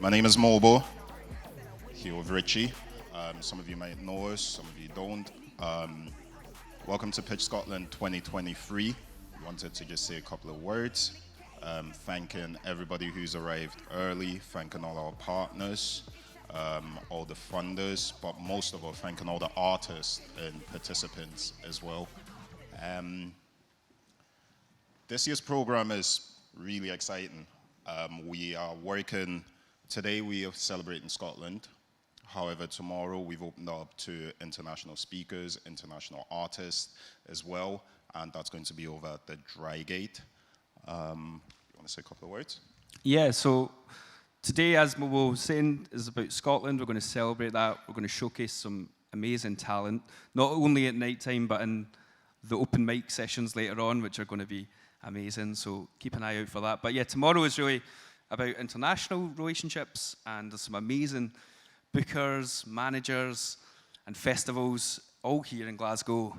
My name is Mobo, here with Richie. Some of you might know us, some of you don't. Welcome to Pitch Scotland 2023. Wanted to just say a couple of words, thanking everybody who's arrived early, thanking all our partners, all the funders, but most of all, thanking all the artists and participants as well. This year's program is really exciting. We are working, today we are celebrating Scotland. However, tomorrow we've opened up to international speakers, international artists as well, and that's going to be over at the Drygate. You want to say a couple of words? Yeah, so today, as Mobo was saying, is about Scotland. We're going to celebrate that. We're going to showcase some amazing talent, not only at night time, but in the open mic sessions later on, which are going to be amazing, so keep an eye out for that. But yeah, tomorrow is really about international relationships, and there's some amazing bookers, managers, and festivals all here in Glasgow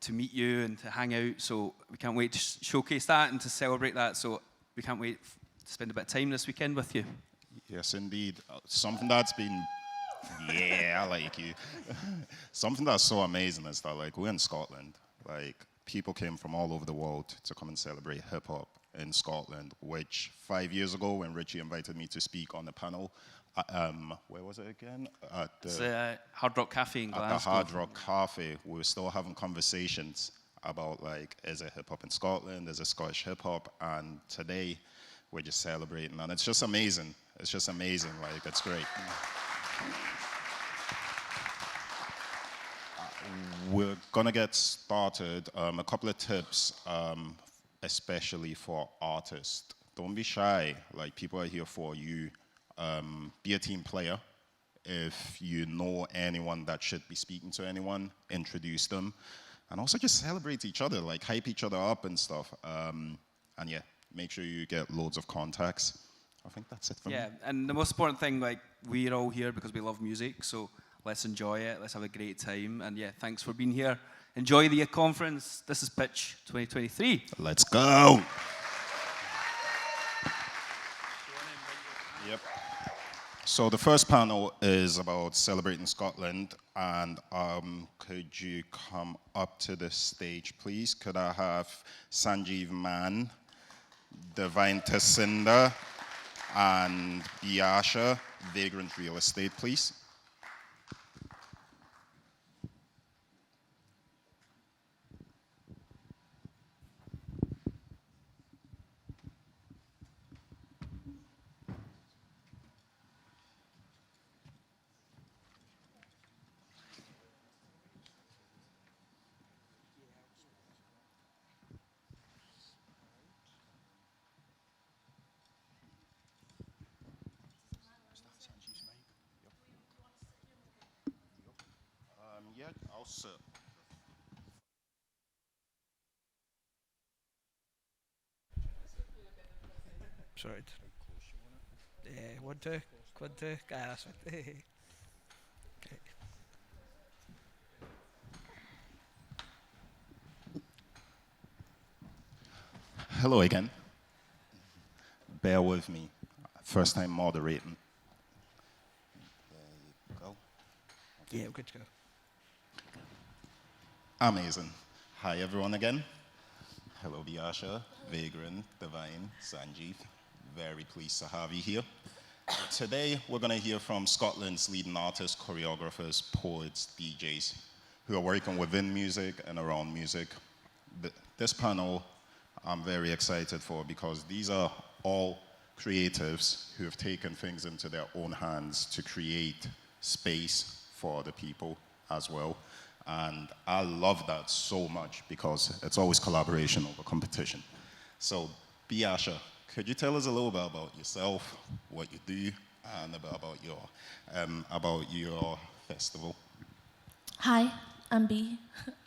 to meet you and to hang out, so we can't wait to showcase that and to celebrate that, so we can't wait to spend a bit of time this weekend with you. Yes, indeed. Something that's been, yeah, I like you. Something that's so amazing is that, like, we're in Scotland. Like, people came from all over the world to come and celebrate hip-hop in Scotland, which 5 years ago when Richie invited me to speak on the panel, where was it again? At the Hard Rock Cafe in Glasgow. At the Hard Rock Cafe, we were still having conversations about, like, is it hip-hop in Scotland? Is it Scottish hip-hop? And today, we're just celebrating, and it's just amazing. It's just amazing, like, it's great. We're gonna get started. A couple of tips, especially for artists. Don't be shy, like, people are here for you. Be a team player. If you know anyone that should be speaking to anyone, introduce them. And also just celebrate each other, like hype each other up and stuff. And yeah, make sure you get loads of contacts. I think that's it for me. Yeah, and the most important thing, like, we're all here because we love music, so let's enjoy it, let's have a great time, and yeah, thanks for being here. Enjoy the conference. This is Pitch 2023. Let's go! Yep. So the first panel is about celebrating Scotland, and could you come up to the stage, please? Could I have Sanjeev, Mann, Divine Tasinda, and Asha, Vagrant Real Estate, please? Yeah, I'll sit. Sorry. Yeah, one, two. That's fine. Okay. Hello again. Bear with me. First time moderating. There you go. Yeah, we're good to go. Amazing. Hi, everyone, again. Hello, Asha, Vagrant, Divine, Sanjeev. Very pleased to have you here. Today, we're going to hear from Scotland's leading artists, choreographers, poets, DJs, who are working within music and around music. This panel, I'm very excited for because these are all creatives who have taken things into their own hands to create space for other people as well. And I love that so much because it's always collaboration over competition. So, Asha, could you tell us a little bit about yourself, what you do, and about your festival? Hi, I'm B,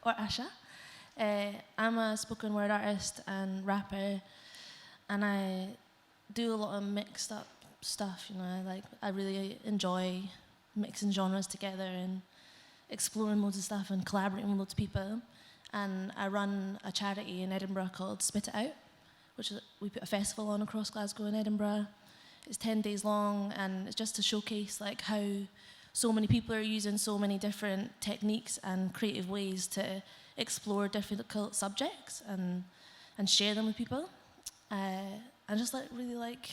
or Asha. I'm a spoken word artist and rapper, and I do a lot of mixed up stuff. You know, I really enjoy mixing genres together and exploring loads of stuff and collaborating with loads of people. And I run a charity in Edinburgh called Spit It Out, which is, we put a festival on across Glasgow and Edinburgh. it's 10 days long, and it's just to showcase like how so many people are using so many different techniques and creative ways to explore difficult subjects and share them with people. And just like really like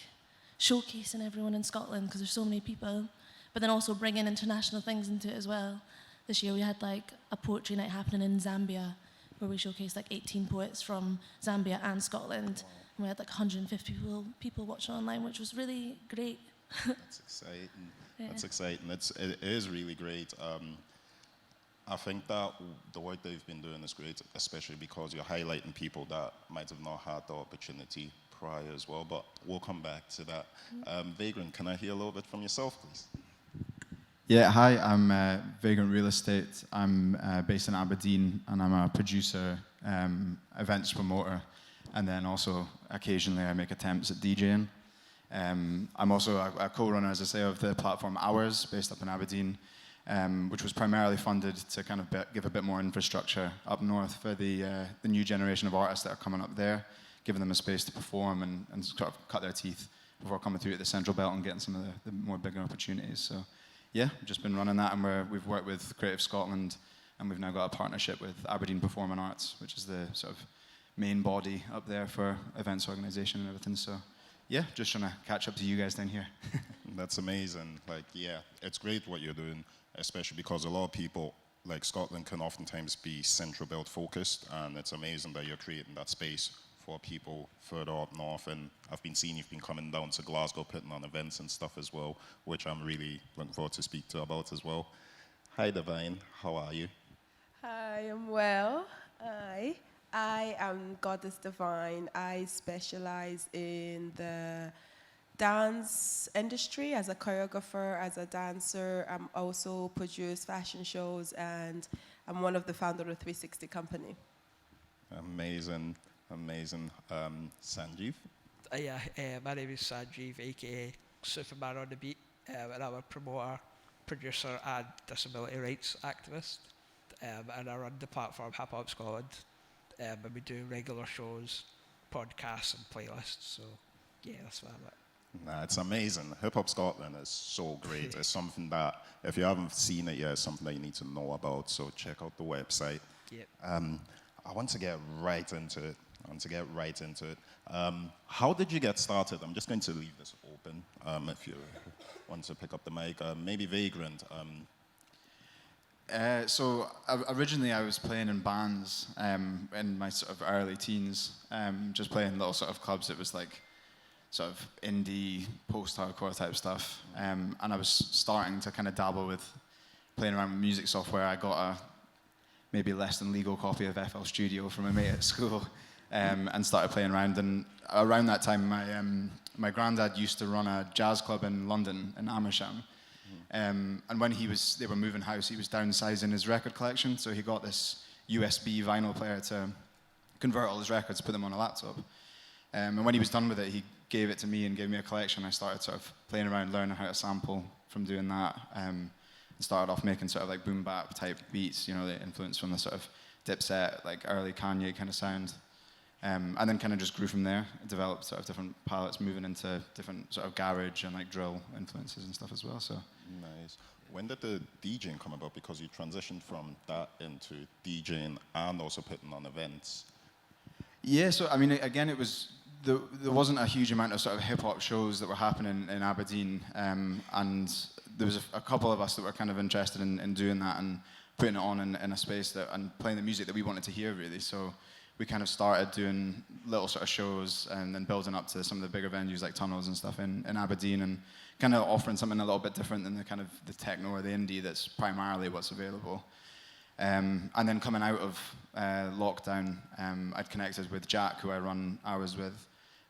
showcasing everyone in Scotland, because there's so many people, but then also bringing international things into it as well. This year we had like a poetry night happening in Zambia, where we showcased like 18 poets from Zambia and Scotland. And we had like 150 people watching online, which was really great. That's exciting. Yeah. That's exciting. It is really great. I think that the work they've been doing is great, especially because you're highlighting people that might have not had the opportunity prior as well, but we'll come back to that. Vagrant, can I hear a little bit from yourself, please? Yeah, hi, I'm Vagrant Real Estate. I'm based in Aberdeen, and I'm a producer, events promoter, and then also occasionally I make attempts at DJing. I'm also a co-runner, as I say, of the platform Hours, based up in Aberdeen, which was primarily funded to kind of give a bit more infrastructure up north for the new generation of artists that are coming up there, giving them a space to perform and sort of cut their teeth before coming through at the Central Belt and getting some of the more bigger opportunities. So yeah, just been running that, and we've worked with Creative Scotland, and we've now got a partnership with Aberdeen Performing Arts, which is the sort of main body up there for events organisation and everything. So yeah, just trying to catch up to you guys down here. That's amazing. Like, yeah, it's great what you're doing, especially because a lot of people, like Scotland, can oftentimes be Central Belt focused, and it's amazing that you're creating that space for people further up north. And I've been seeing you've been coming down to Glasgow, putting on events and stuff as well, which I'm really looking forward to speak to about as well. Hi, Divine. How are you? Hi, I'm well. I am Goddess Divine. I specialize in the dance industry as a choreographer, as a dancer. I'm also produce fashion shows, and I'm one of the founder of the 360 company. Amazing, amazing. Sanjeev? My name is Sanjeev, aka Superman on the Beat, and I'm a promoter, producer, and disability rights activist. And I run the platform Hip Hop Scotland, and we do regular shows, podcasts, and playlists. So yeah, that's what I'm at. Nah, it's amazing. Hip Hop Scotland is so great. It's something that, if you haven't seen it yet, it's something that you need to know about. So check out the website. Yep. I want to get right into it. How did you get started? I'm just going to leave this open if you want to pick up the mic. Maybe Vagrant. So originally I was playing in bands in my sort of early teens, just playing little sort of clubs. It was like sort of indie, post-hardcore type stuff. And I was starting to kind of dabble with playing around with music software. I got a maybe less than legal copy of FL Studio from a mate at school, and started playing around. And around that time, my granddad used to run a jazz club in London, in Amersham. And when they were moving house, he was downsizing his record collection, so he got this USB vinyl player to convert all his records, put them on a laptop. And when he was done with it, he gave it to me and gave me a collection. I started sort of playing around, learning how to sample from doing that. Started off making sort of like boom bap type beats, you know, the influence from the sort of Dipset, like early Kanye kind of sound. And then kind of just grew from there. Developed sort of different palettes, moving into different sort of garage and like drill influences and stuff as well. So Nice. When did the DJing come about? Because you transitioned from that into DJing and also putting on events. yeah, so I mean, again, it was there wasn't a huge amount of sort of hip hop shows that were happening in Aberdeen, and there was a couple of us that were kind of interested in doing that and putting it on in a space that and playing the music that we wanted to hear, really. So we kind of started doing little sort of shows and then building up to some of the bigger venues like Tunnels and stuff in Aberdeen, and kind of offering something a little bit different than the kind of the techno or the indie that's primarily what's available. And then coming out of lockdown, I'd connected with Jack, who I run Hours with,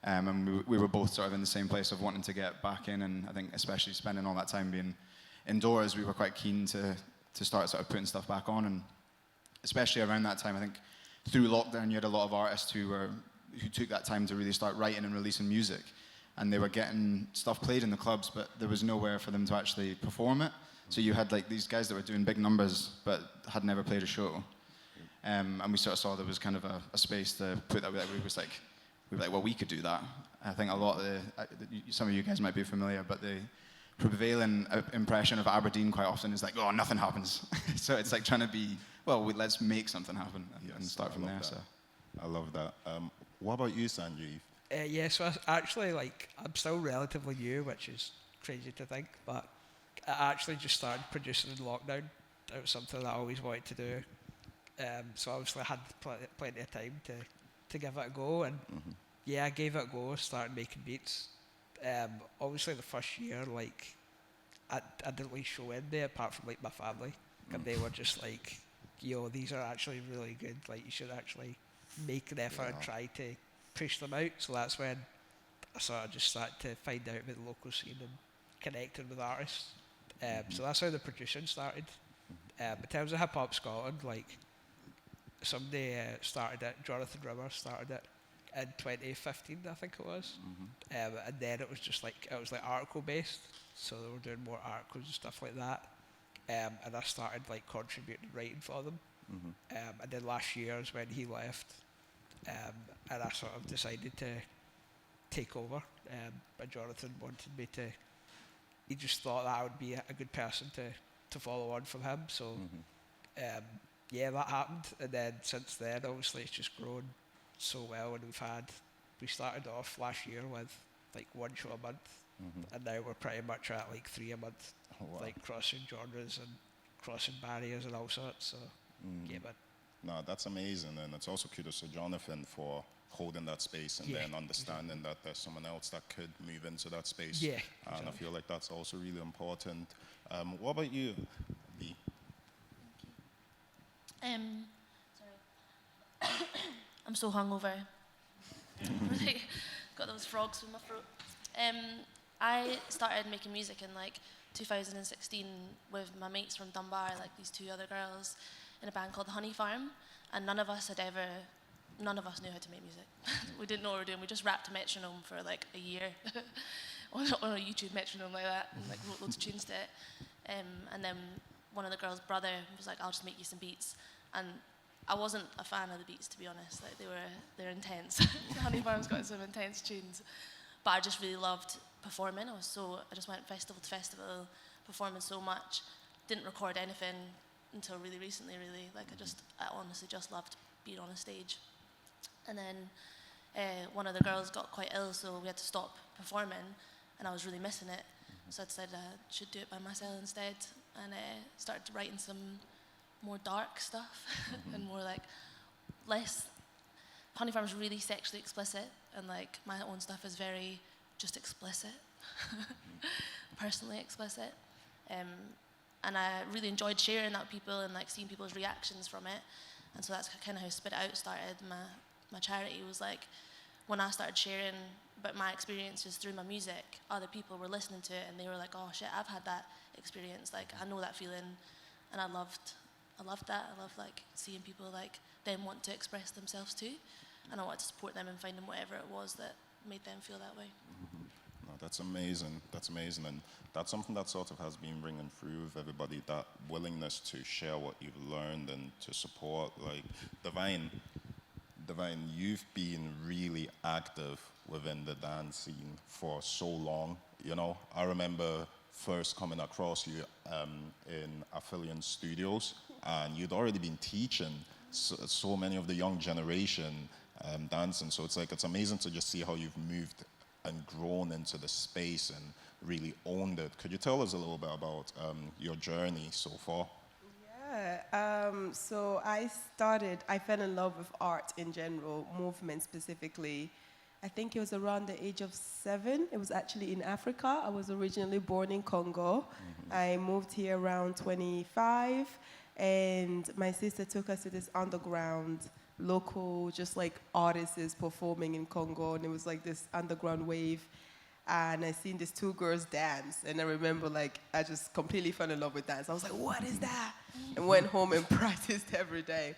and we were both sort of in the same place of wanting to get back in, and I think especially spending all that time being indoors, we were quite keen to start sort of putting stuff back on. And especially around that time, I think through lockdown, you had a lot of artists who took that time to really start writing and releasing music, and they were getting stuff played in the clubs, but there was nowhere for them to actually perform it. So you had like these guys that were doing big numbers, but had never played a show. And we sort of saw there was kind of a space to put that. We were like, well, we could do that. I think a lot of some of you guys might be familiar, but the prevailing impression of Aberdeen quite often is like, oh, nothing happens. So it's like trying to be, well, let's make something happen and start from there. So I love that. What about you, Sanjeev? Yeah, so actually, like, I'm still relatively new, which is crazy to think, but I actually just started producing in lockdown. It was something that I always wanted to do. So obviously I had plenty of time to give it a go, and yeah, I gave it a go, started making beats. Obviously the first year, like, I didn't really show in there apart from like my family, and they were just like, yo, these are actually really good, like you should actually make an effort and try to push them out. So that's when I sort of just started to find out about the local scene and connecting with artists. So that's how the producing started. In terms of Hip Hop Scotland, like, somebody started it, Jonathan Rimmer started it in 2015, I think it was. And then it was just like, it was like article based, so they were doing more articles and stuff like that. And I started like contributing writing for them. And then last year is when he left, and I sort of decided to take over. But Jonathan wanted me to, he just thought that I would be a good person to follow on from him. So yeah, that happened, and then since then, obviously, it's just grown so well, and we started off last year with like one show a month, and now we're pretty much at like 3 a month, like crossing genres and crossing barriers and all sorts. So yeah, but no, that's amazing, and it's also kudos to Jonathan for holding that space and then understanding that there's someone else that could move into that space. Yeah, and I feel like that's also really important. What about you, Lee? Sorry. I'm so hungover. Got those frogs in my throat. I started making music in like 2016 with my mates from Dunbar, like these 2 other girls, in a band called The Honey Farm, and none of us knew how to make music. We didn't know what we were doing. We just rapped a metronome for like a year on a YouTube metronome like that, and like wrote loads of tunes to it. And then one of the girls' brother was like, I'll just make you some beats. And I wasn't a fan of the beats, to be honest. Like they're intense. Honey Farm's got some intense tunes. But I just really loved performing. I just went festival to festival, performing so much. Didn't record anything until really recently, really. Like I honestly just loved being on a stage. And then one of the girls got quite ill, so we had to stop performing, and I was really missing it. So I decided I should do it by myself instead, and started writing some more dark stuff and more like less. Honey Farm's really sexually explicit, and like my own stuff is very just explicit, personally explicit. And I really enjoyed sharing that with people and like seeing people's reactions from it. And so that's kind of how Spit It Out started. My charity was like, when I started sharing about my experiences through my music, other people were listening to it and they were like, oh shit, I've had that experience. Like, I know that feeling. And I loved that. I loved like seeing people like them want to express themselves too. And I wanted to support them and find them whatever it was that made them feel that way. No, that's amazing. That's amazing. And that's something that sort of has been ringing through with everybody, that willingness to share what you've learned and to support. Like, Divine, you've been really active within the dance scene for so long. You know, I remember first coming across you in Affiliate Studios, and you'd already been teaching so many of the young generation dancing. So it's amazing to just see how you've moved and grown into the space and really owned it. Could you tell us a little bit about your journey so far? Yeah, so I fell in love with art in general, movement specifically. I think it was around the age of 7. It was actually in Africa. I was originally born in Congo. I moved here around 25, and my sister took us to this underground local, just like artists performing in Congo, and it was like this underground wave. And I seen these 2 girls dance, and I remember like I just completely fell in love with dance. I was like, what is that? And went home and practiced every day.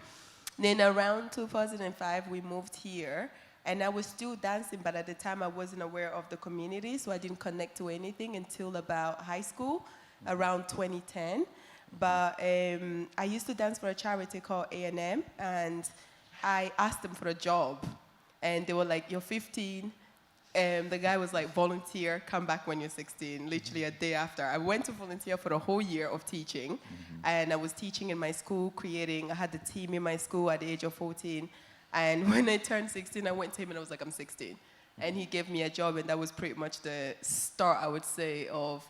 Then around 2005, we moved here, and I was still dancing, but at the time I wasn't aware of the community, so I didn't connect to anything until about high school, around 2010. But I used to dance for a charity called A&M, and I asked them for a job, and they were like, you're 15, The guy was like, volunteer, come back when you're 16, literally a day after. I went to volunteer for the whole year of teaching, and I was teaching in my school, I had the team in my school at the age of 14, and when I turned 16, I went to him and I was like, I'm 16. And he gave me a job, and that was pretty much the start, I would say, of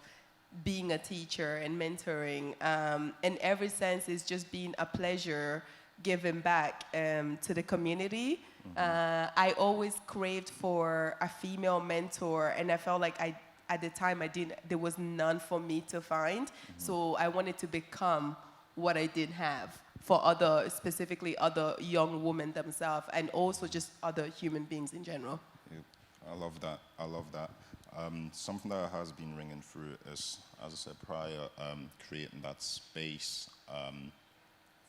being a teacher and mentoring. And ever since, it's just been a pleasure giving back to the community. I always craved for a female mentor, and I felt like at the time there was none for me to find. So I wanted to become what I didn't have for specifically other young women themselves, and also just other human beings in general. Yep. I love that. I love that. Something that has been ringing through is, as I said prior, creating that space.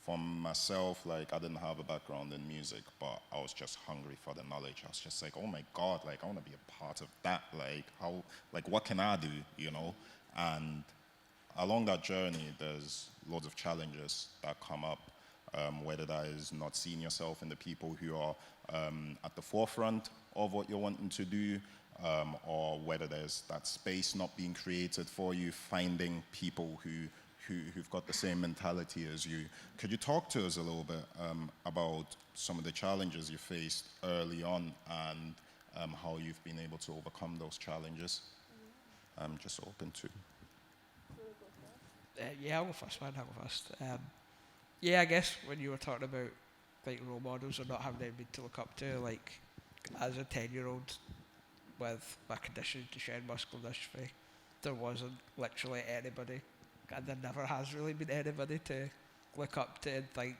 For myself, like, I didn't have a background in music, but I was just hungry for the knowledge. I was just like, oh my God, like, I want to be a part of that. Like, what can I do, you know? And along that journey, there's loads of challenges that come up, whether that is not seeing yourself in the people who are at the forefront of what you're wanting to do, or whether there's that space not being created for you, finding people who've got the same mentality as you. Could you talk to us a little bit about some of the challenges you faced early on, and how you've been able to overcome those challenges? I'm just open to. Yeah, I'll go first, man. I'll go first. Yeah, I guess when you were talking about like role models or not having anybody to look up to, like as a 10-year-old with my condition, Duchenne muscular dystrophy, there wasn't literally anybody, and there never has really been anybody to look up to and think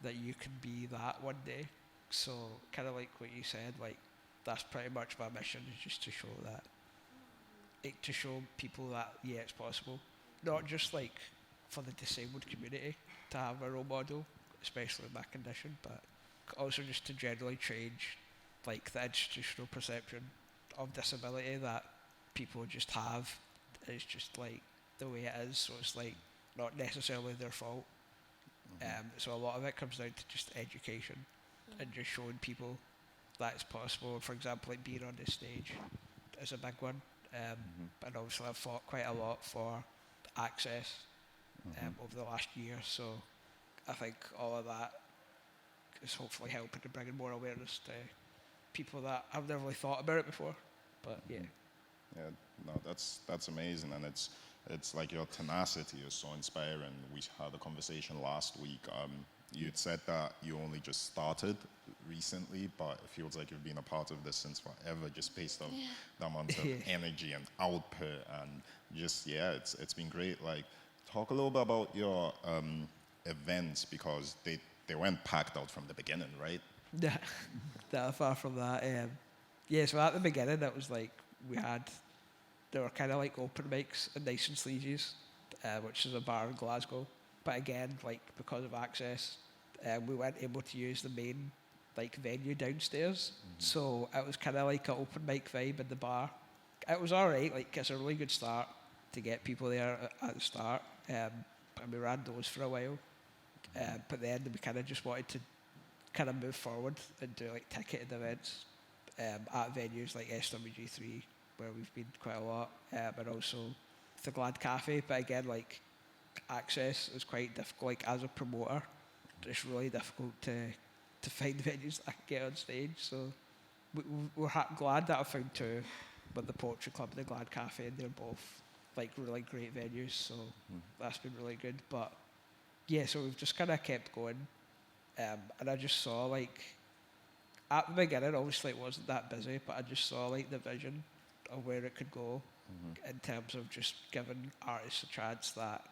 that you can be that one day. So kind of like what you said, like that's pretty much my mission, is just to show that, to show people that yeah, it's possible, not just like for the disabled community to have a role model, especially in my condition, but also just to generally change like the institutional perception of disability that people just have. It's just like the way it is, so it's like not necessarily their fault. So a lot of it comes down to just education and just showing people that it's possible. For example, like being on this stage is a big one. And obviously I've fought quite a lot for access over the last year, so I think all of that is hopefully helping to bring in more awareness to people that have never really thought about it before. But yeah. Yeah, no, that's amazing, and it's like your tenacity is so inspiring. We had a conversation last week. You'd said that you only just started recently, but it feels like you've been a part of this since forever, just based on the amount of energy and output, and just it's been great. Like, talk a little bit about your events, because they weren't packed out from the beginning, right? Yeah, that far from that. Yeah, so at the beginning, it was like they were kind of like open mics in Nice and Sleazy's, which is a bar in Glasgow. But again, like because of access, we weren't able to use the main like venue downstairs. So it was kind of like an open mic vibe in the bar. It was all right. Like it's a really good start to get people there at the start. And we ran those for a while. But then we kind of just wanted to kind of move forward and do like ticketed events at venues like SWG3, where we've been quite a lot, and also the Glad Cafe. But again, like access is quite difficult. Like as a promoter, it's really difficult to find venues that I can get on stage. So we're glad that I found two, with the Poetry Club and the Glad Cafe, and they're both like really great venues. So that's been really good. But yeah, so we've just kind of kept going, and I just saw like at the beginning, obviously it wasn't that busy, but I just saw like the vision of where it could go in terms of just giving artists a chance that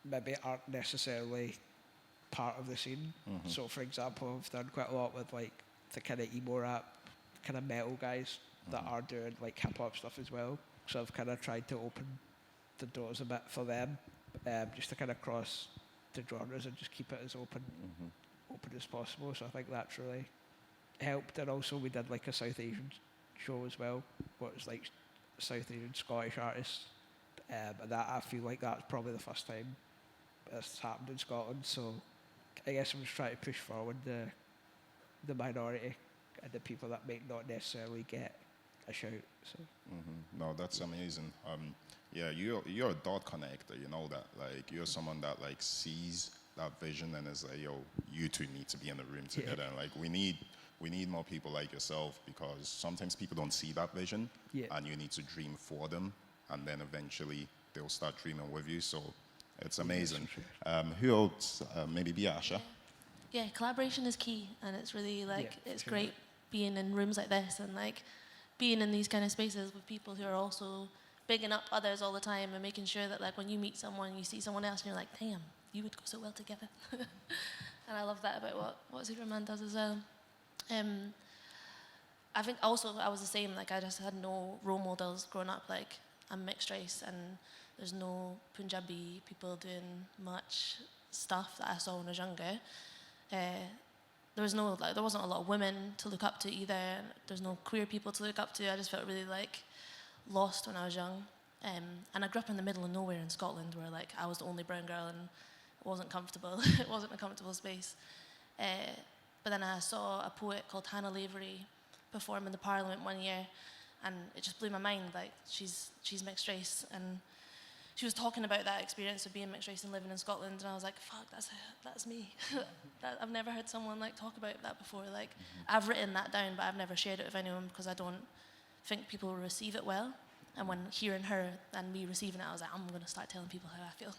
maybe aren't necessarily part of the scene. So for example, I've done quite a lot with like the kind of emo rap, kind of metal guys that are doing like hip hop stuff as well. So I've kind of tried to open the doors a bit for them, just to kind of cross the genres and just keep it as open as possible. So I think that's really helped. And also we did like a South Asian show as well, what was like South Asian Scottish artists, and that I feel like that's probably the first time it's happened in Scotland. So I guess I'm just trying to push forward the minority and the people that might not necessarily get a shout. So No, that's amazing. Yeah, you're a dot connector. You know that. Like you're someone that like sees that vision and is like, yo, you two need to be in the room together. And like we need more people like yourself because sometimes people don't see that vision, and you need to dream for them, and then eventually they'll start dreaming with you. So it's amazing. Who else? Maybe be Asha. Yeah, collaboration is key, and it's really like it's great being in rooms like this and like being in these kind of spaces with people who are also bigging up others all the time and making sure that like when you meet someone, you see someone else and you're like, damn, you would go so well together. And I love that about what Superman does as well. I think also I was the same, like I just had no role models growing up. Like I'm mixed race and there's no Punjabi people doing much stuff that I saw when I was younger. There wasn't a lot of women to look up to either. There's no queer people to look up to. I just felt really like lost when I was young. And I grew up in the middle of nowhere in Scotland where like I was the only brown girl and it wasn't comfortable. It wasn't a comfortable space. But then I saw a poet called Hannah Lavery perform in the Parliament one year and it just blew my mind. Like she's mixed race and she was talking about that experience of being mixed race and living in Scotland, and I was like, fuck, that's me. I've never heard someone like talk about that before. Like, I've written that down, but I've never shared it with anyone because I don't think people will receive it well. And when hearing her and me receiving it, I was like, I'm going to start telling people how I feel.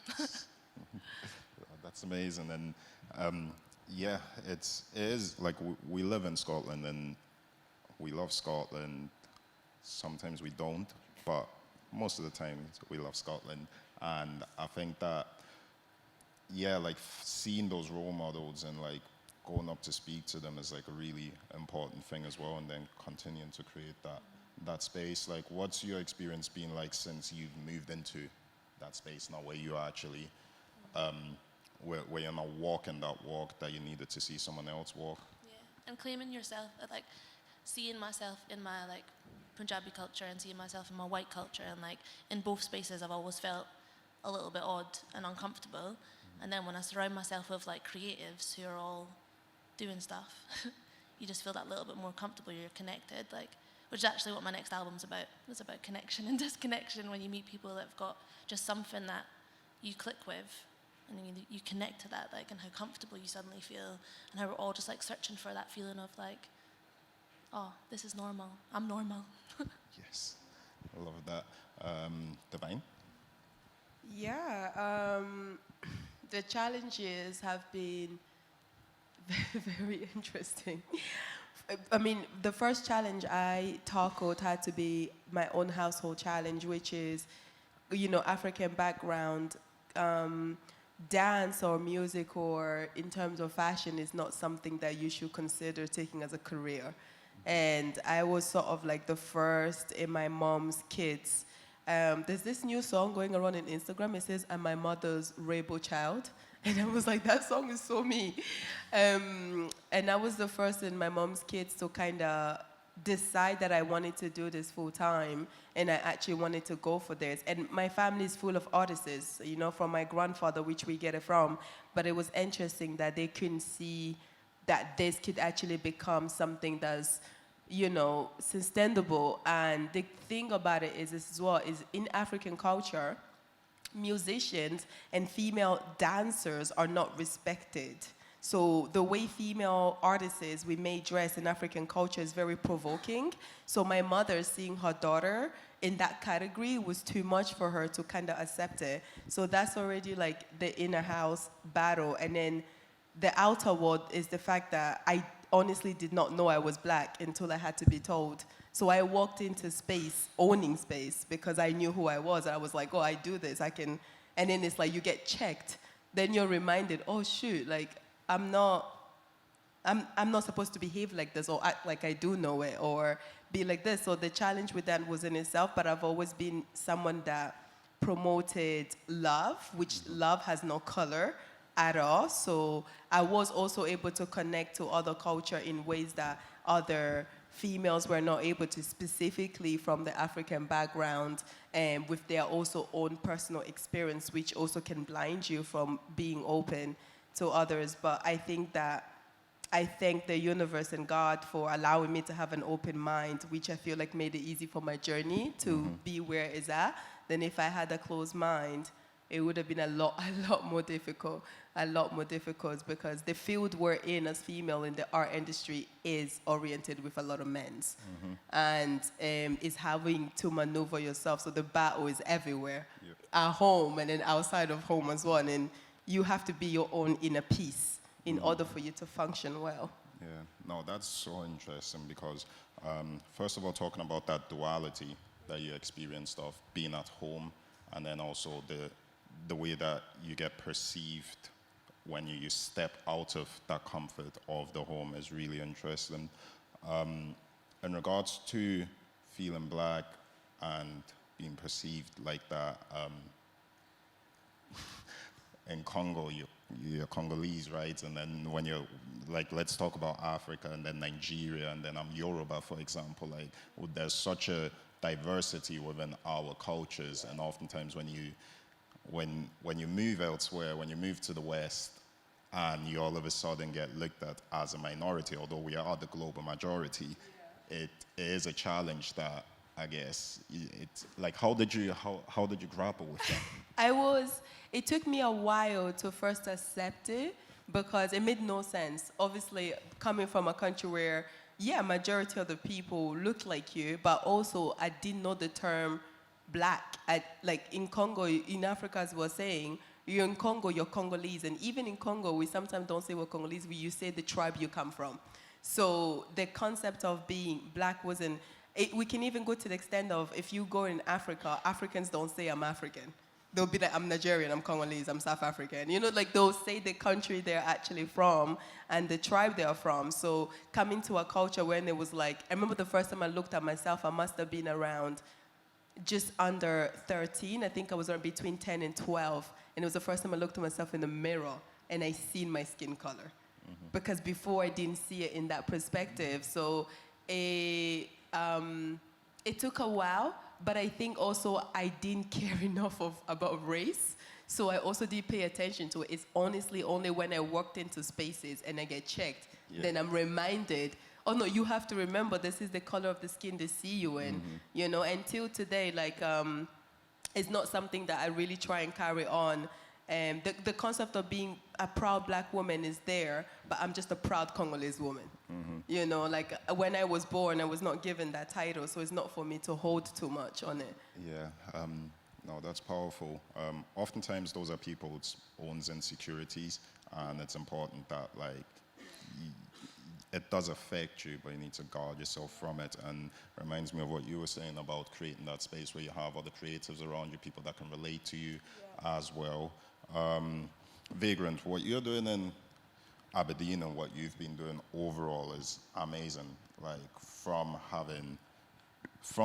That's amazing, and yeah, it is like we live in Scotland and we love Scotland. Sometimes we don't, but most of the time we love Scotland, and I think that like seeing those role models and like going up to speak to them is like a really important thing as well, and then continuing to create that space. Like what's your experience been like since you've moved into that space now where you actually where you're not walking that walk that you needed to see someone else walk? Yeah, and claiming yourself, like seeing myself in my like Punjabi culture and seeing myself in my white culture, and like in both spaces I've always felt a little bit odd and uncomfortable. And then when I surround myself with like creatives who are all doing stuff, you just feel that little bit more comfortable, you're connected, like, which is actually what my next album's about. It's about connection and disconnection when you meet people that have got just something that you click with and you connect to that, like, and how comfortable you suddenly feel, and how we're all just like searching for that feeling of like, oh, this is normal, I'm normal. Yes, I love that. Divine? Yeah, the challenges have been very interesting. I mean, the first challenge I tackled had to be my own household challenge, which is, African background. Dance or music or in terms of fashion is not something that you should consider taking as a career. And I was sort of like the first in my mom's kids. There's this new song going around on Instagram. It says, "I'm my mother's rainbow child." And I was like, that song is so me. And I was the first in my mom's kids to kind of decide that I wanted to do this full time, and I actually wanted to go for this. And my family is full of artists, from my grandfather, which we get it from. But it was interesting that they couldn't see that this could actually become something that's, sustainable. And the thing about it is this as well, is in African culture, musicians and female dancers are not respected. So the way female artists, we may dress in African culture is very provoking. So my mother, seeing her daughter in that category was too much for her to kind of accept it. So that's already like the inner house battle. And then the outer world is the fact that I honestly did not know I was black until I had to be told. So I walked into space, owning space, because I knew who I was. I was like, oh, I do this, I can. And then it's like you get checked. Then you're reminded, oh shoot, like I'm not supposed to behave like this or act like I do know it or be like this. So the challenge with that was in itself, but I've always been someone that promoted love, which love has no color at all. So I was also able to connect to other culture in ways that other females were not able to, specifically from the African background, and with their also own personal experience, which also can blind you from being open to others. But I think that I thank the universe and God for allowing me to have an open mind, which I feel like made it easy for my journey to be where it's at. Than if I had a closed mind, it would have been a lot more difficult, because the field we're in as female in the art industry is oriented with a lot of men's, and is having to maneuver yourself. So the battle is everywhere, at home and then outside of home as well. And you have to be your own inner peace in order for you to function well. Yeah, no, that's so interesting because, first of all, talking about that duality that you experienced of being at home, and then also the way that you get perceived when you step out of that comfort of the home is really interesting. In regards to feeling black and being perceived like that, in Congo, you're Congolese, right? And then when you're, like, let's talk about Africa, and then Nigeria, and then I'm Yoruba, for example. Like, there's such a diversity within our cultures, and oftentimes when you move elsewhere, when you move to the West, and you all of a sudden get looked at as a minority, although we are the global majority, it is a challenge that, I guess, it's like, how did you grapple with that? It took me a while to first accept it because it made no sense. Obviously, coming from a country where, majority of the people look like you, but also I didn't know the term black. Like in Congo, in Africa, as we were saying, you're in Congo, you're Congolese. And even in Congo, we sometimes don't say we're Congolese, you say the tribe you come from. So the concept of being black wasn't, we can even go to the extent of, if you go in Africa, Africans don't say I'm African. They'll be like, I'm Nigerian, I'm Congolese, I'm South African. You know, like they'll say the country they're actually from and the tribe they're from. So coming to a culture when it was like, I remember the first time I looked at myself, I must have been around just under 13. I think I was around between 10 and 12. And it was the first time I looked at myself in the mirror and I seen my skin color. Because before I didn't see it in that perspective. So it took a while. But I think also I didn't care enough about race, so I also did pay attention to it. It's honestly only when I walked into spaces and I get checked, then I'm reminded, oh no, you have to remember this is the color of the skin they see you in. You know, until today, like, it's not something that I really try and carry on. The concept of being a proud black woman is there, but I'm just a proud Congolese woman. You know, like when I was born, I was not given that title, so it's not for me to hold too much on it. Yeah, no, that's powerful. Oftentimes those are people's own insecurities, and it's important that, like, it does affect you, but you need to guard yourself from it. And it reminds me of what you were saying about creating that space where you have other creatives around you, people that can relate to you as well. Vagrant, what you're doing in Aberdeen and what you've been doing overall is amazing. Like, from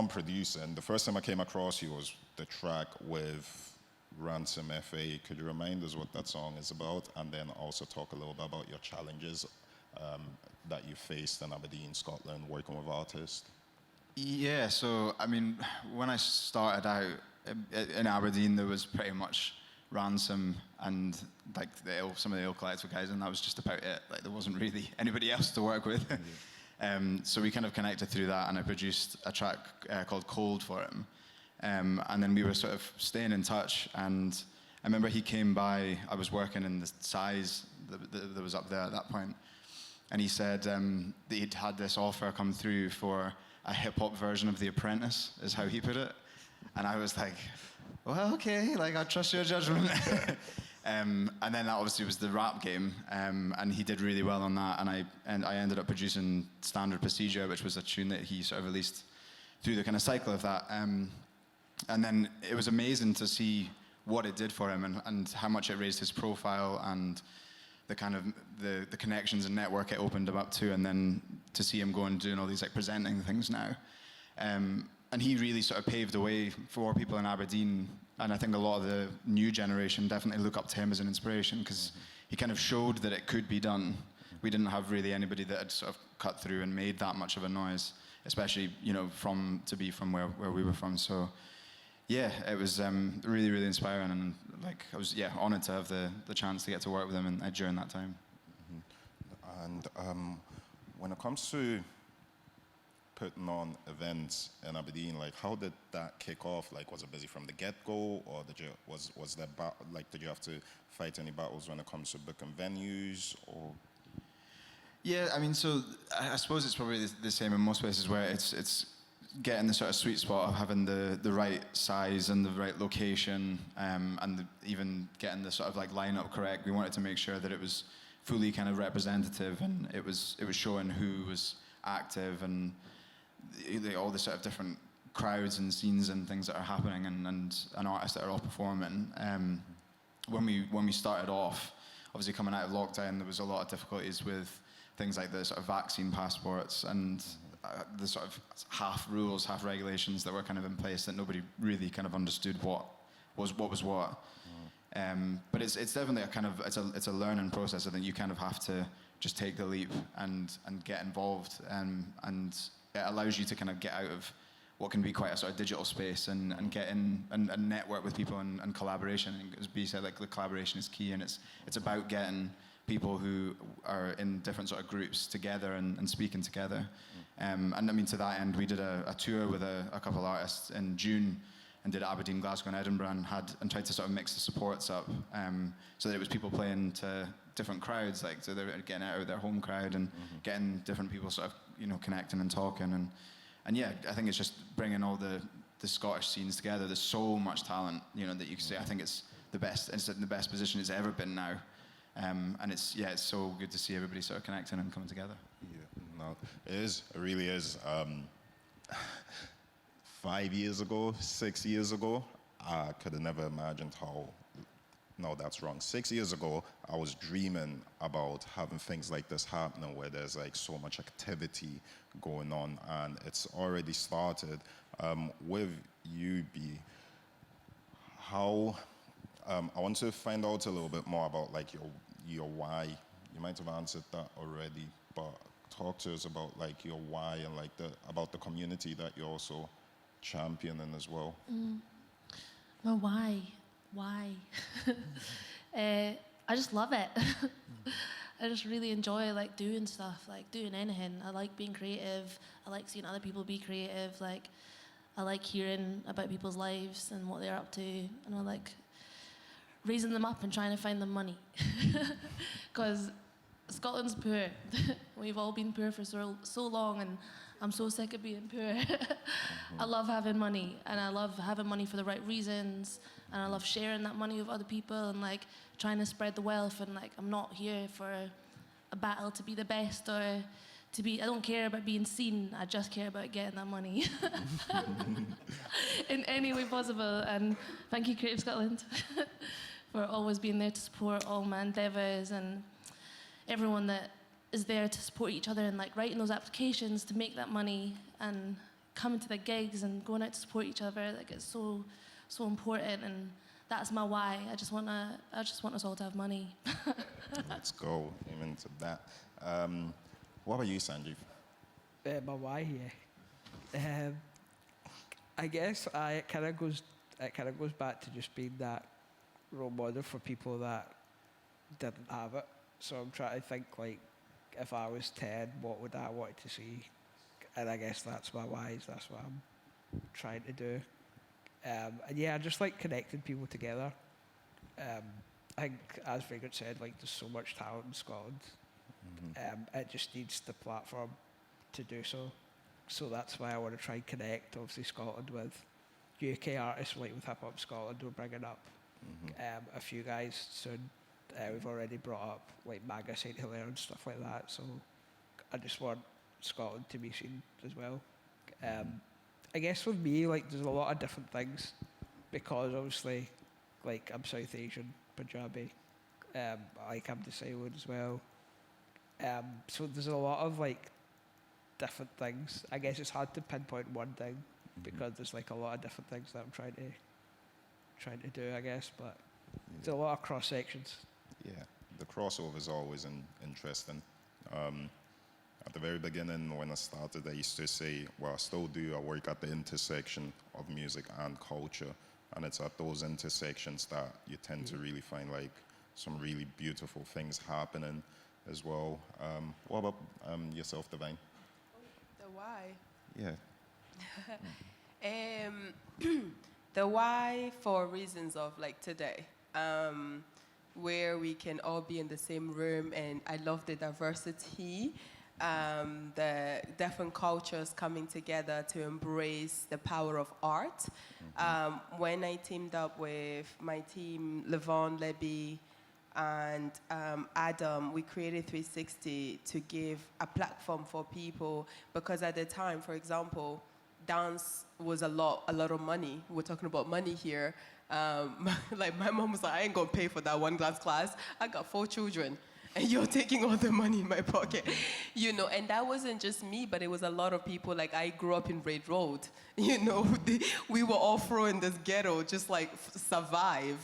producing, the first time I came across you was the track with Ransom FA. Could you remind us what that song is about, and then also talk a little bit about your challenges that you faced in Aberdeen, Scotland, working with artists? Yeah, so I mean, when I started out in Aberdeen, there was pretty much Ransom and like some of the ill collective guys, and that was just about it. Like, there wasn't really anybody else to work with. So we kind of connected through that, and I produced a track called Cold for him. And then we were sort of staying in touch, and I remember he came by, I was working in the size that was up there at that point, and he said that he'd had this offer come through for a hip-hop version of The Apprentice, is how he put it. And I was like, well, okay, like, I trust your judgment. And then that obviously was the rap game, and he did really well on that, and I ended up producing Standard Procedure, which was a tune that he sort of released through the kind of cycle of that. And then it was amazing to see what it did for him and how much it raised his profile and the kind of the connections and network it opened him up to, and then to see him go and doing all these like presenting things now. And he really sort of paved the way for people in Aberdeen, and I think a lot of the new generation definitely look up to him as an inspiration, because he kind of showed that it could be done. We didn't have really anybody that had sort of cut through and made that much of a noise, especially, you know, from where we were from. So yeah, it was really, really inspiring, and like I was honored to have the chance to get to work with him during that time. And when it comes to putting on events in Aberdeen, like how did that kick off? Like, was it busy from the get-go, or did you did you have to fight any battles when it comes to booking venues, or? Yeah, I mean, so I suppose it's probably the same in most places where it's getting the sort of sweet spot of having the right size and the right location, and even getting the sort of like lineup correct. We wanted to make sure that it was fully kind of representative, and it was showing who was active and all the sort of different crowds and scenes and things that are happening, and artists that are all performing. When we started off, obviously coming out of lockdown, there was a lot of difficulties with things like the sort of vaccine passports and the sort of half rules, half regulations that were kind of in place that nobody really kind of understood what was what. But it's definitely a kind of it's a learning process. I think you kind of have to just take the leap and get involved, and it allows you to kind of get out of what can be quite a sort of digital space and get in and network with people and collaboration. And as B said, like the collaboration is key, and it's about getting people who are in different sort of groups together and speaking together. And I mean, to that end, we did a tour with a couple of artists in June and did Aberdeen, Glasgow and Edinburgh and tried to sort of mix the supports up, so that it was people playing to different crowds, like so they're getting out of their home crowd and getting different people sort of, you know, connecting and talking. And yeah, I think it's just bringing all the Scottish scenes together. There's so much talent, you know, that you can say. I think it's the best. It's in the best position it's ever been now. And it's so good to see everybody sort of connecting and coming together. Yeah, no, it is. It really is. 5 years ago, 6 years ago, I could have never imagined how. No, that's wrong. 6 years ago, I was dreaming about having things like this happening, where there's like so much activity going on, and it's already started. With you, B, how? I want to find out a little bit more about like your why. You might have answered that already, but talk to us about like your why and like about the community that you're also championing as well. Well, why? I just love it. I just really enjoy like doing stuff, like doing anything. I like being creative. I like seeing other people be creative. Like I like hearing about people's lives and what they're up to, and I like raising them up and trying to find them money. Because Scotland's poor. We've all been poor for so long, and I'm so sick of being poor. I love having money, and I love having money for the right reasons, and I love sharing that money with other people and like trying to spread the wealth. And like I'm not here for a battle to be the best or to be. I don't care about being seen. I just care about getting that money in any way possible. And thank you, Creative Scotland, for always being there to support all my endeavours and everyone that is there to support each other and like writing those applications to make that money and coming to the gigs and going out to support each other. Like it's so important, and that's my why. I just want us all to have money. Let's go. Amen to that. What about you, Sanjeev? My why here. I guess it kind of goes back to just being that role model for people that didn't have it. So I'm trying to think like, if I was 10, what would I want to see? And I guess that's my whys. That's what I'm trying to do. And yeah, I just like connecting people together. I think, as Vagrant said, like there's so much talent in Scotland. It just needs the platform to do so. So that's why I want to try and connect, obviously, Scotland with UK artists, like with Hip Hop Scotland. We're bringing up a few guys soon. We've already brought up like Maga St. Hilaire and stuff like that. So I just want Scotland to be seen as well. I guess with me, like there's a lot of different things, because obviously, like I'm South Asian, Punjabi, like I'm disabled as well. So there's a lot of like different things. I guess it's hard to pinpoint one thing because there's like a lot of different things that I'm trying to do, I guess. But there's a lot of cross sections. Yeah, the crossover is always interesting. At the very beginning, when I started, I used to say, well, I still do, I work at the intersection of music and culture. And it's at those intersections that you tend to really find like some really beautiful things happening. as well. What about yourself, Divine? The why. Yeah. The why for reasons of like today, where we can all be in the same room, and I love the diversity, the different cultures coming together to embrace the power of art. When I teamed up with my team, Levon, Lebby, and Adam, we created 360 to give a platform for people, because at the time, for example, dance was a lot of money. We're talking about money here. Like my mom was like, I ain't gonna pay for that one dance class. I got 4 children, and you're taking all the money in my pocket, you know. And that wasn't just me, but it was a lot of people. Like I grew up in Red Road, you know. We were all thrown in this ghetto, just like survive.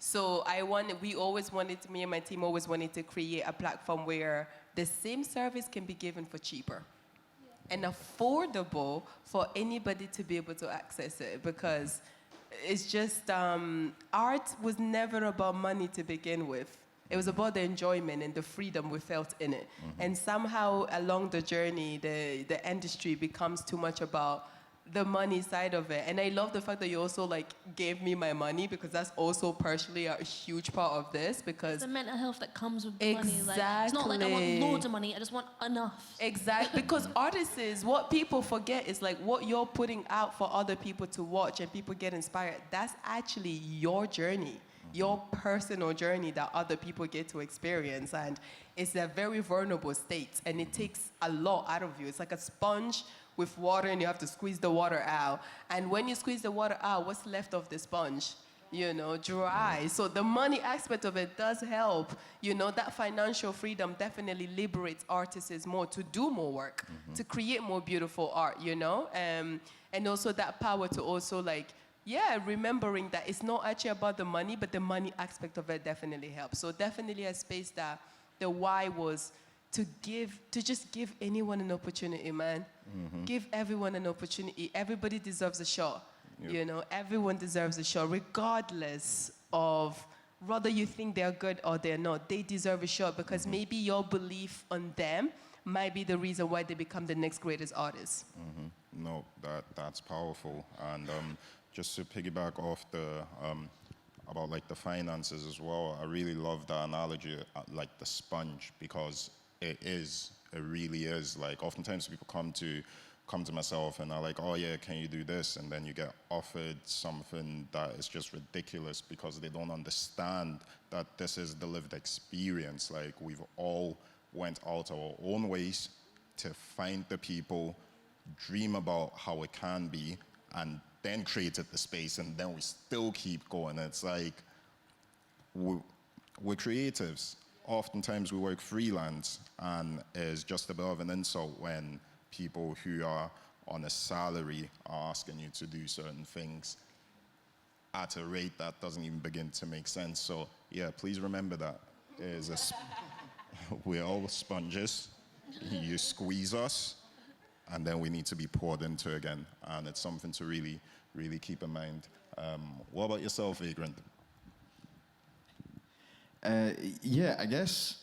So me and my team always wanted to create a platform where the same service can be given for cheaper and affordable for anybody to be able to access it, because it's just, art was never about money to begin with. It was about the enjoyment and the freedom we felt in it. And somehow along the journey, the industry becomes too much about the money side of it. And I love the fact that you also like gave me my money, because that's also partially a huge part of this, because It's the mental health that comes with the money. Like, it's not like I Exactly. want loads of money, I just want enough. Exactly, because artists, what people forget is like what you're putting out for other people to watch and people get inspired. That's actually your journey, your personal journey that other people get to experience. And it's a very vulnerable state, and it takes a lot out of you. It's like a sponge with water, and you have to squeeze the water out. And when you squeeze the water out, what's left of the sponge? You know, dry. So the money aspect of it does help. You know, that financial freedom definitely liberates artists more to do more work, to create more beautiful art, you know? And also that power to also like, remembering that it's not actually about the money, but the money aspect of it definitely helps. So definitely a space that the why was to just give anyone an opportunity, man. Give everyone an opportunity. Everybody deserves a shot. Yep. You know, everyone deserves a shot, regardless of whether you think they're good or they're not. They deserve a shot, because maybe your belief on them might be the reason why they become the next greatest artist. No, that's powerful. And just to piggyback off the about like the finances as well, I really love the analogy like the sponge, because it really is. Like oftentimes people come to myself and are like, oh yeah, can you do this? And then you get offered something that is just ridiculous, because they don't understand that this is the lived experience. Like we've all went out our own ways to find the people, dream about how it can be, and then created the space, and then we still keep going. It's like we're creatives. Oftentimes we work freelance, and it's just above an insult when people who are on a salary are asking you to do certain things at a rate that doesn't even begin to make sense. So yeah, please remember that. We're all sponges. You squeeze us, and then we need to be poured into again. And it's something to really, really keep in mind. What about yourself, Vagrant? I guess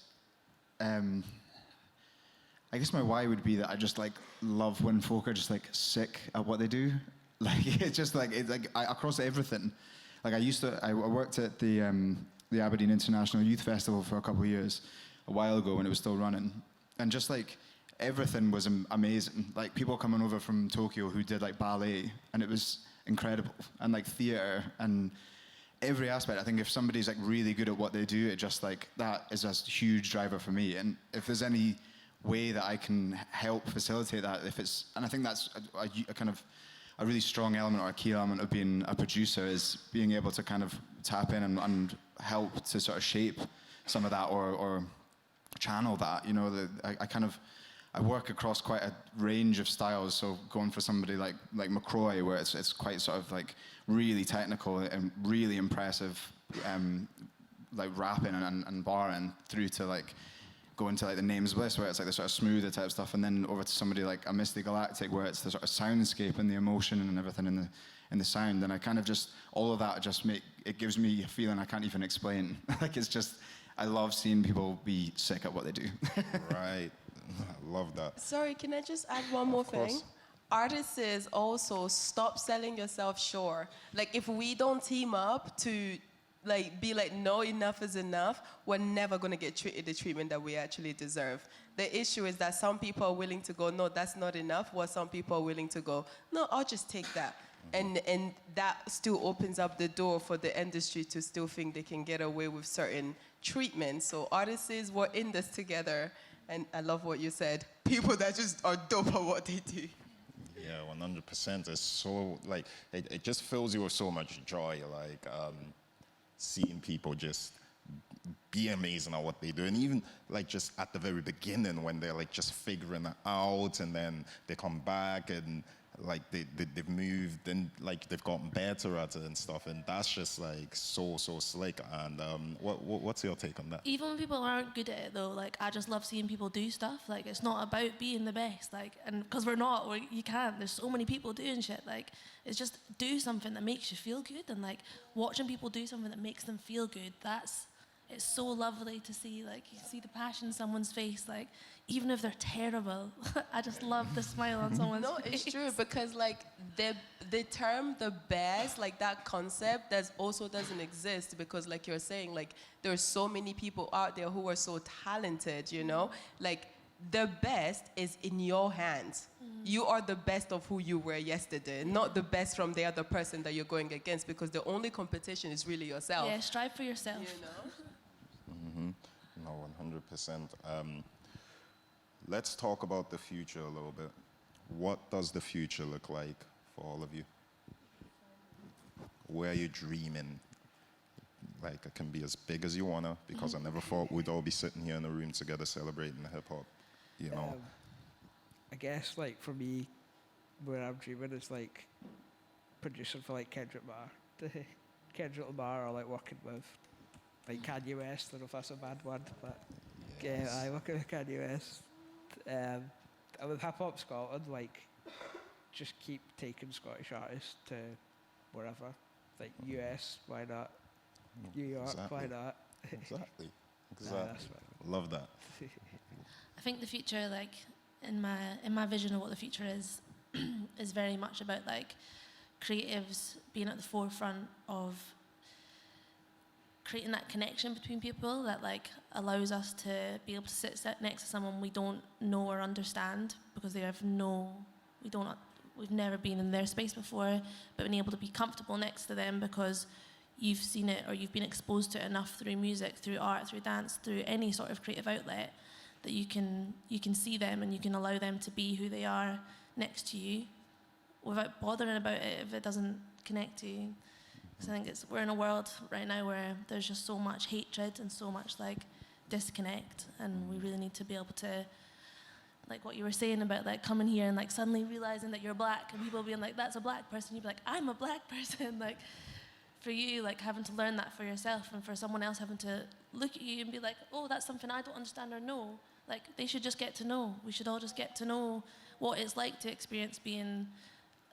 my why would be that I just like love when folk are just like sick at what they do. Like it's just like across everything. Like I worked at the Aberdeen International Youth Festival for a couple of years a while ago when it was still running, and just like everything was amazing. Like people coming over from Tokyo who did like ballet, and it was incredible, and like theater and every aspect. I think if somebody's like really good at what they do, it just like that is a huge driver for me. And if there's any way that I can help facilitate that, and I think that's a kind of a really strong element or a key element of being a producer, is being able to kind of tap in and help to sort of shape some of that or channel that. You know, I work across quite a range of styles. So going for somebody like McCroy, where it's quite sort of like really technical and really impressive, like rapping and barring, through to like going to like the Names Bliss, where it's like the sort of smoother type stuff, and then over to somebody like a Misty Galactic, where it's the sort of soundscape and the emotion and everything in the sound. And I kind of just, all of that just it gives me a feeling I can't even explain. Like it's just, I love seeing people be sick at what they do. Right. I love that. Sorry, can I just add one more thing? course. Artists is also stop selling yourself short. Like if we don't team up to like be like, no, enough is enough, we're never gonna get treated the treatment that we actually deserve. The issue is that some people are willing to go, no, that's not enough, while some people are willing to go, no, I'll just take that. And that still opens up the door for the industry to still think they can get away with certain treatments. So artists, we're in this together. And I love what you said. People that just are dope at what they do. Yeah, 100%. It's so, like, it just fills you with so much joy, like, seeing people just be amazing at what they do. And even, like, just at the very beginning when they're, like, just figuring it out, and then they come back and, like, they've moved and, like, they've gotten better at it and stuff. And that's just, like, so slick. And what's your take on that? Even when people aren't good at it though, like I just love seeing people do stuff. Like it's not about being the best, like, and because we're not, you can't. There's so many people doing shit. Like it's just do something that makes you feel good, and like watching people do something that makes them feel good. It's so lovely to see. Like you see the passion in someone's face. Like even if they're terrible, I just love the smile on someone's face. No, it's true, because like the term the best, like that concept also doesn't exist, because like you're saying, like there's so many people out there who are so talented, you know? Like the best is in your hands. You are the best of who you were yesterday, not the best from the other person that you're going against, because the only competition is really yourself. Yeah, strive for yourself. You know? No, 100%. Let's talk about the future a little bit. What does the future look like for all of you? Where are you dreaming? Like, it can be as big as you wanna, because I never thought we'd all be sitting here in a room together celebrating hip hop, you know? I guess like for me, where I'm dreaming is like producing for like Kendrick Lamar. Kendrick Lamar, or like working with like Kanye West. I don't know if that's a bad one, but Yes. yeah, I work with Kanye West. And with Hip Hop Scotland, like just keep taking Scottish artists to wherever, like US, why not? New York, why Exactly. not? Exactly. Nah, Exactly. that's what- Love that. I think the future, like in my vision of what the future is very much about like creatives being at the forefront of creating that connection between people that like allows us to be able to sit next to someone we don't know or understand, because we've never been in their space before, but being able to be comfortable next to them because you've seen it or you've been exposed to it enough through music, through art, through dance, through any sort of creative outlet, that you can see them and you can allow them to be who they are next to you without bothering about it if it doesn't connect to you. Because I think we're in a world right now where there's just so much hatred and so much like disconnect, and we really need to be able to, like what you were saying about like coming here and like suddenly realizing that you're black and people being like, that's a black person, you'd be like, I'm a black person. Like for you, like having to learn that for yourself, and for someone else having to look at you and be like, oh, that's something I don't understand or know. Like they should just get to know. We should all just get to know what it's like to experience being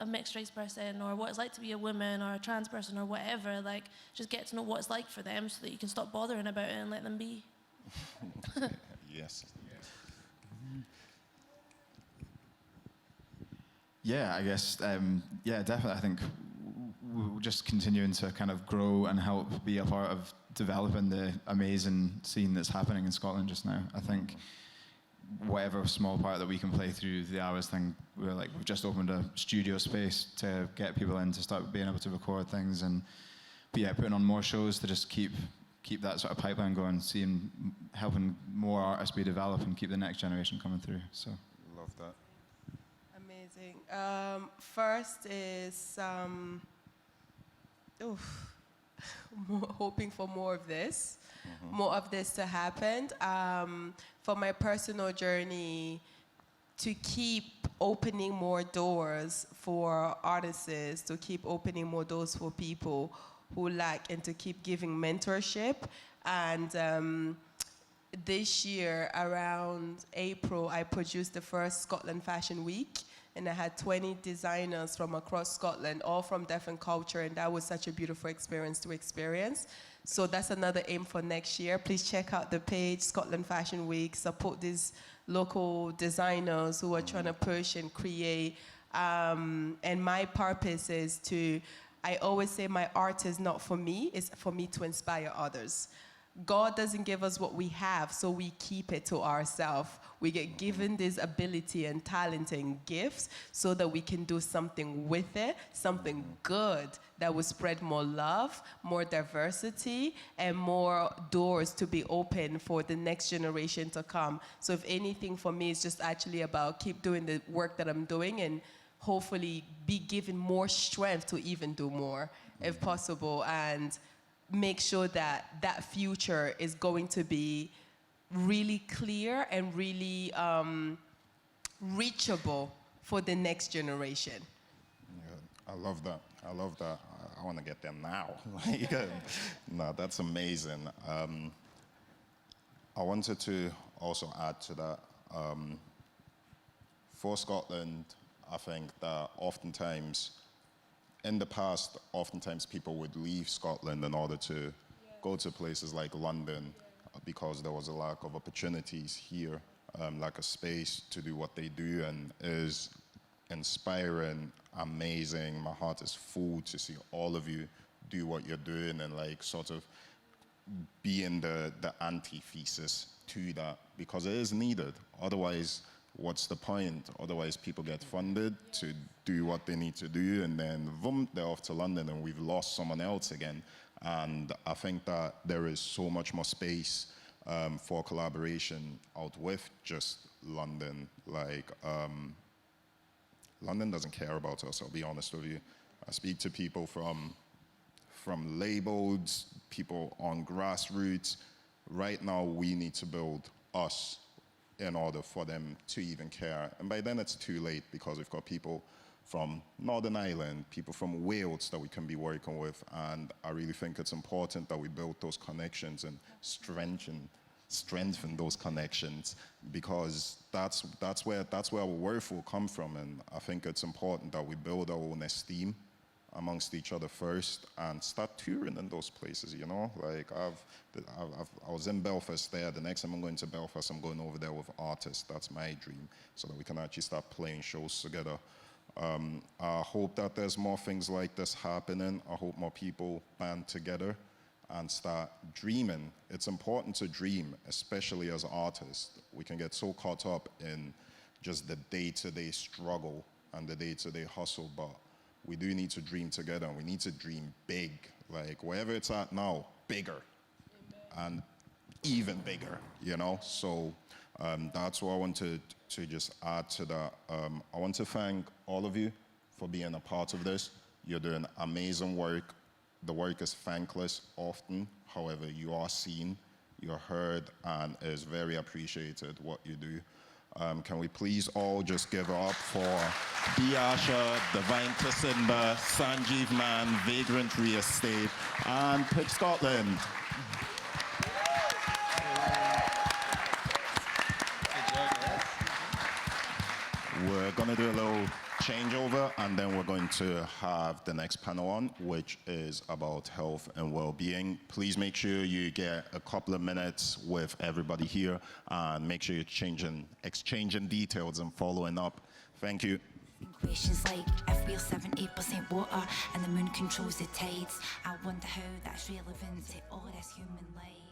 a mixed race person, or what it's like to be a woman or a trans person or whatever. Like just get to know what it's like for them so that you can stop bothering about it and let them be. Yes. Yeah, I guess, yeah, definitely. I think we're just continuing to kind of grow and help be a part of developing the amazing scene that's happening in Scotland just now. I think whatever small part that we can play through the hours thing, we've just opened a studio space to get people in to start being able to record things, and putting on more shows to just keep that sort of pipeline going, helping more artists be developed and keep the next generation coming through. So Love that. Amazing. First is hoping for more of this, to happen. For my personal journey, to keep opening more doors for artists, to keep opening more doors for people who lack, and to keep giving mentorship. And this year, around April, I produced the first Scotland Fashion Week, and I had 20 designers from across Scotland, all from different culture, and that was such a beautiful experience to experience. So that's another aim for next year. Please check out the page, Scotland Fashion Week. Support these local designers who are trying to push and create. And my purpose is I always say my art is not for me, it's for me to inspire others. God doesn't give us what we have, so we keep it to ourselves. We get given this ability and talent and gifts so that we can do something with it, something good that will spread more love, more diversity, and more doors to be open for the next generation to come. So if anything, for me, it's just actually about keep doing the work that I'm doing and hopefully be given more strength to even do more, if possible, and make sure that that future is going to be really clear and really reachable for the next generation. Yeah, I love that. I love that. I want to get there now. No, that's amazing. I wanted to also add to that. For Scotland, I think that oftentimes, in the past, oftentimes people would leave Scotland in order to go to places like London because there was a lack of opportunities here, like a space to do what they do, and is inspiring, amazing. My heart is full to see all of you do what you're doing and like sort of be in the antithesis to that, because it is needed. Otherwise, what's the point? Otherwise, people get funded to do what they need to do, and then boom, they're off to London, and we've lost someone else again. And I think that there is so much more space for collaboration out with just London. Like, London doesn't care about us, I'll be honest with you. I speak to people from labels, people on grassroots. Right now, we need to build us in order for them to even care. And by then it's too late, because we've got people from Northern Ireland, people from Wales that we can be working with. And I really think it's important that we build those connections and strengthen those connections, because that's where our worth will come from. And I think it's important that we build our own esteem amongst each other first and start touring in those places, you know? Like I was in Belfast there. The next time I'm going to Belfast, I'm going over there with artists. That's my dream, so that we can actually start playing shows together. I hope that there's more things like this happening. I hope more people band together and start dreaming. It's important to dream, especially as artists. We can get so caught up in just the day-to-day struggle and the day-to-day hustle, but we do need to dream together, and we need to dream big. Like, wherever it's at now, bigger. And even bigger, you know? So that's what I wanted to just add to that. I want to thank all of you for being a part of this. You're doing amazing work. The work is thankless often. However, you are seen, you're heard, and it's very appreciated what you do. Can we please all just give it up for Asha, Divine Tasinda, Sanjeev, Mann, Vagrant Real Estate, and pitchscotland. We're going to do a little changeover, and then we're going to have the next panel on, which is about health and well-being. Please make sure you get a couple of minutes with everybody here, and make sure you're exchanging details and following up. Thank you. Questions like if we're 78% water and the moon controls the tides, I wonder how that's relevant to all this human life.